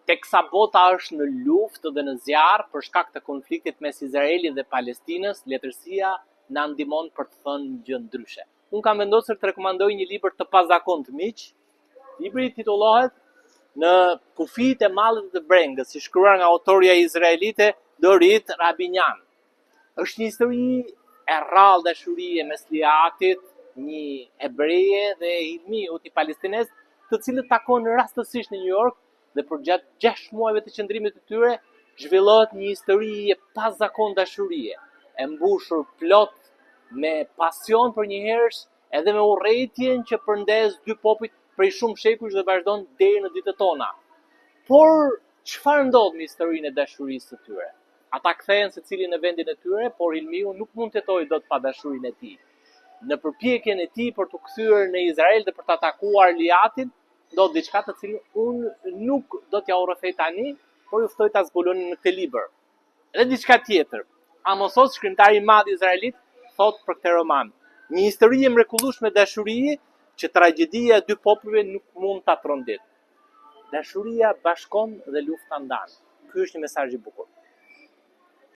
teksa bota është në luftë dhe në zjarr për shkak të konfliktit mes Izraelit dhe Palestinës, letërsia na ndihmon për të thënë gjë ndryshe. Unë kam vendosur të rekomandoj një libër të pazakontë miq. Libri titullohet Në kufijtë e mallit të brengës, i shkruar nga autoria izraelite Dorit Rabinjan. Është një histori e rrallë dashurie mes Liatit, një hebreje dhe Hilmiut, i palestinez, të cilët takojnë rastësisht në New York dhe për gjatë 6 muajve të qëndrimit të tyre zhvillohet një histori e pazakon dashurie, e mbushur plot me pasion për njëherësh edhe me urrëtitjen që përndes dy popujt prej shumë shekujsh dhe vazhdon deri në ditët tona. Por çfarë ndodh me historinë e dashurisë së tyre? Ata kthehen secili në vendin e tyre, por Hilmiu nuk mund të jetojë dot pa dashurinë e tij. Në përpjekjen e tij për të kthyer në Izrael dhe për të atakuar Liatin, ndodh diçka të cilën unë nuk do t'ja urrëfej tani, por ju ftoj ta zbuloni në këtë libër. Edhe diçka tjetër. Amos, shkrimtari i madh izraelit, thot për këtë roman: një histori e mrekullueshme dashurie që tragjedia e dy popujve nuk mund ta trondit. Dashuria bashkon dhe lufta ndan. Ky është një mesazh i bukur.